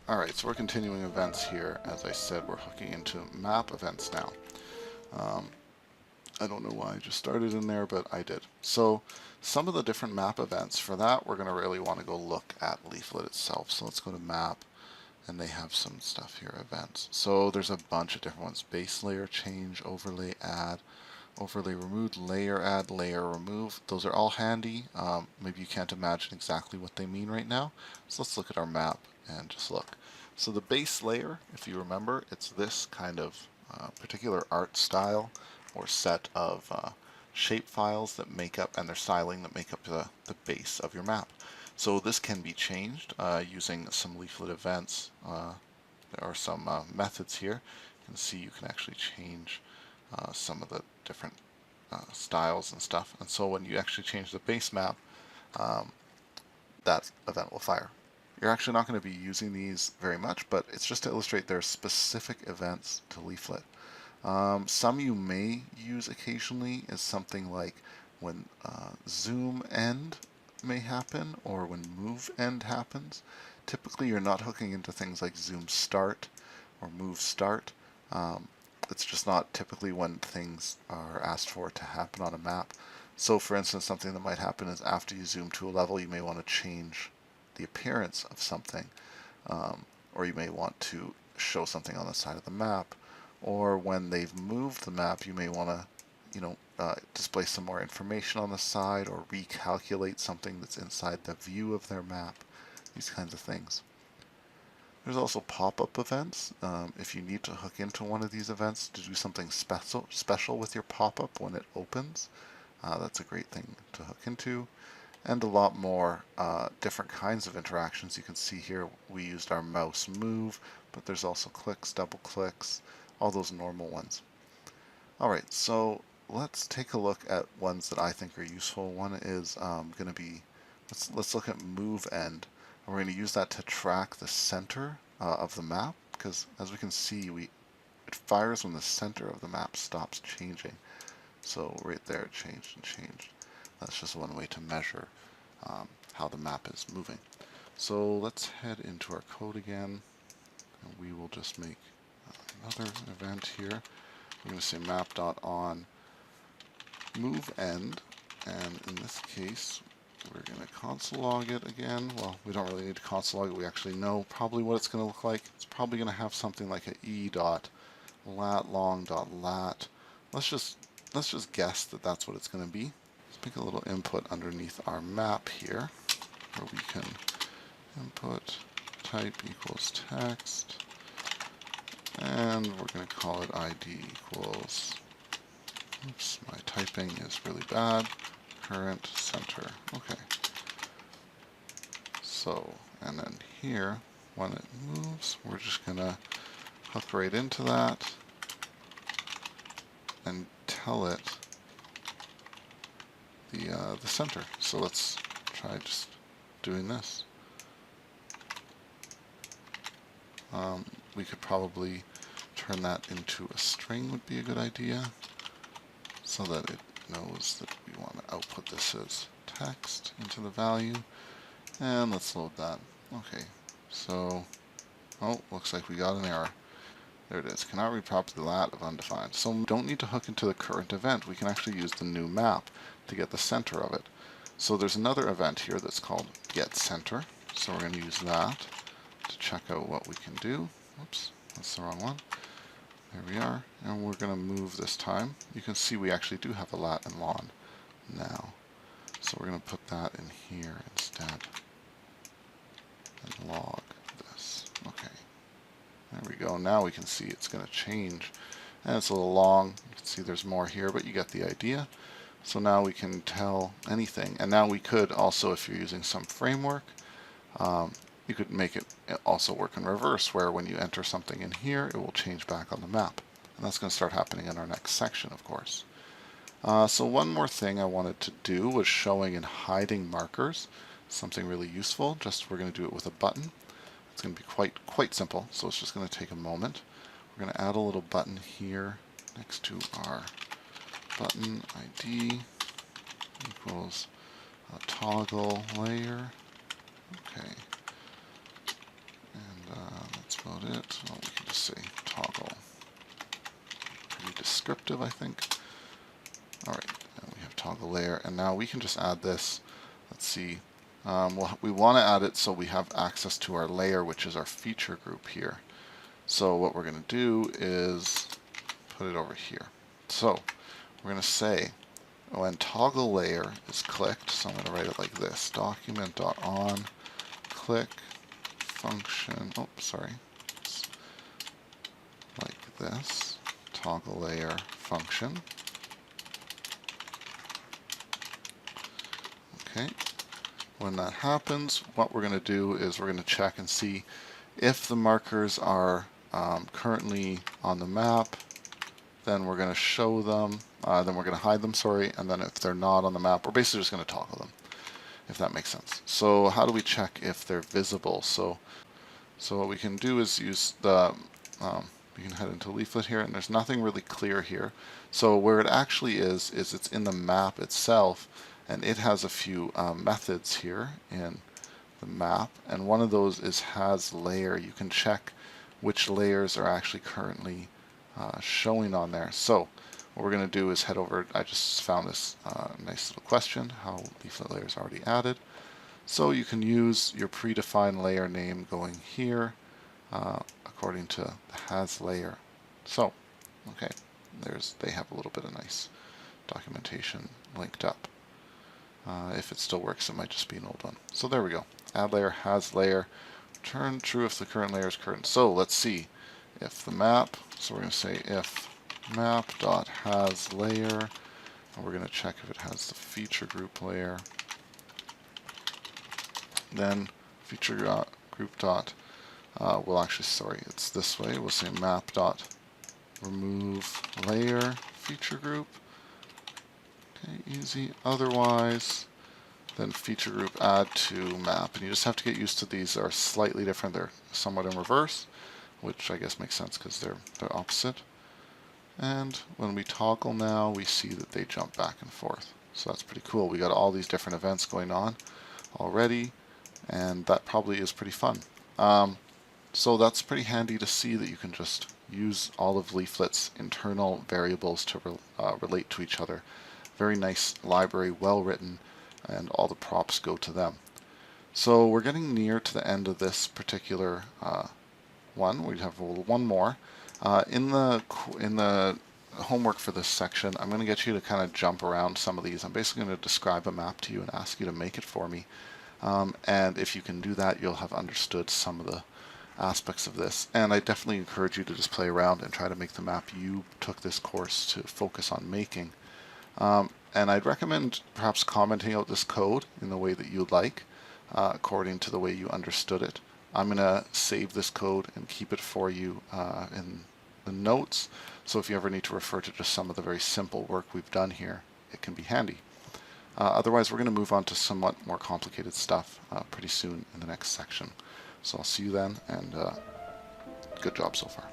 Alright, so we're continuing events here. As I said, we're hooking into map events now. I don't know why I just started in there, but I did. So some of the different map events, for that we're going to really want to go look at Leaflet itself. So let's go to map, and they have some stuff here, events. So there's a bunch of different ones. Base layer change, overlay add, overlay remove, layer add, layer remove. Those are all handy. Maybe you can't imagine exactly what they mean right now. So let's look at our map and just look. So the base layer, if you remember, it's this kind of particular art style or set of shape files that make up, and their styling that make up the base of your map. So this can be changed using some Leaflet events. There are some methods here. You can see you can actually change some of the different styles and stuff. And so when you actually change the base map, that event will fire. You're actually not going to be using these very much, but it's just to illustrate their specific events to Leaflet. Some you may use occasionally is something like when zoom end may happen, or when move end happens. Typically you're not hooking into things like zoom start or move start. It's just not typically when things are asked for to happen on a map. So for instance, something that might happen is after you zoom to a level, you may want to change the appearance of something, or you may want to show something on the side of the map, or when they've moved the map, you may want to display some more information on the side, or recalculate something that's inside the view of their map, these kinds of things. There's also pop-up events. If you need to hook into one of these events to do something special with your pop-up when it opens, that's a great thing to hook into. And a lot more different kinds of interactions. You can see here we used our mouse move, but there's also clicks, double clicks, all those normal ones. Alright, so let's take a look at ones that I think are useful. One is going to be, let's look at move end. And we're going to use that to track the center of the map, because as we can see, it fires when the center of the map stops changing. So right there it changed and changed. That's just one way to measure how the map is moving. So let's head into our code again, and we will just make another event here. We're going to say map.on move end, and in this case we're going to console log it again. Well, we don't really need to console log it. We actually know probably what it's going to look like. It's probably going to have something like a e.latlong.lat. Let's just guess that that's what it's going to be. Let's make a little input underneath our map here, where we can input type equals text, and we're going to call it id equals, oops, my typing is really bad, current center. Okay. So, and then here, when it moves, we're just going to hook right into that and tell it the center. So let's try just doing this. We could probably turn that into a string, would be a good idea, so that it knows that we want to output this as text into the value. And let's load that. Okay, so, oh, looks like we got an error. There it is. Cannot read properly lat of undefined. So we don't need to hook into the current event. We can actually use the new map to get the center of it. So there's another event here that's called getCenter. So we're going to use that to check out what we can do. Oops, that's the wrong one. There we are. And we're going to move this time. You can see we actually do have a lat and lon now. So we're going to put that in here instead and log this. Okay. There we go. Now we can see it's going to change. And it's a little long. You can see there's more here, but you get the idea. So now we can tell anything. And now we could also, if you're using some framework, you could make it also work in reverse, where when you enter something in here, it will change back on the map. And that's going to start happening in our next section, of course. So one more thing I wanted to do was showing and hiding markers. Something really useful. Just we're going to do it with a button. It's going to be quite simple, so it's just going to take a moment. We're going to add a little button here next to our button ID equals toggle layer. Okay. And about it. Well, we can just say toggle. Pretty descriptive, I think. Alright, and we have toggle layer, and now we can just add this. Let's see. We want to add it so we have access to our layer, which is our feature group here. So what we're going to do is put it over here. So we're going to say when toggle layer is clicked, so I'm going to write it like this, document.on click function, like this, toggle layer function. Okay. When that happens, what we're going to do is we're going to check and see if the markers are currently on the map. Then we're going to show them, then we're going to hide them, and then if they're not on the map, we're basically just going to toggle them, if that makes sense. So how do we check if they're visible? So what we can do is use the, we can head into Leaflet here, and there's nothing really clear here. So where it actually is it's in the map itself, and it has a few methods here in the map, and one of those is has layer. You can check which layers are actually currently showing on there. So what we're going to do is head over, I just found this nice little question, how Leaflet layer is already added. So you can use your predefined layer name going here according to the has layer. So, okay, they have a little bit of nice documentation linked up. If it still works, it might just be an old one. So there we go. Add layer, has layer, return true if the current layer is current. So let's see if the map, so we're going to say if map.hasLayer, and we're going to check if it has the feature group layer. Then feature group dot, it's this way, we'll say map.remove layer feature group. Okay, easy. Otherwise, then feature group add to map. And you just have to get used to these are slightly different. They're somewhat in reverse, which I guess makes sense because they're opposite. And when we toggle now, we see that they jump back and forth. So that's pretty cool. We got all these different events going on already, and that probably is pretty fun. So that's pretty handy to see that you can just use all of Leaflet's internal variables to relate to each other. Very nice library, well written, and all the props go to them. So we're getting near to the end of this particular one. We have one more. In the homework for this section, I'm going to get you to kind of jump around some of these. I'm basically going to describe a map to you and ask you to make it for me. And if you can do that, you'll have understood some of the aspects of this. And I definitely encourage you to just play around and try to make the map you took this course to focus on making. And I'd recommend perhaps commenting out this code in the way that you'd like, according to the way you understood it. I'm going to save this code and keep it for you in the notes, so if you ever need to refer to just some of the very simple work we've done here, it can be handy. Otherwise, we're going to move on to somewhat more complicated stuff pretty soon in the next section. So I'll see you then, and good job so far.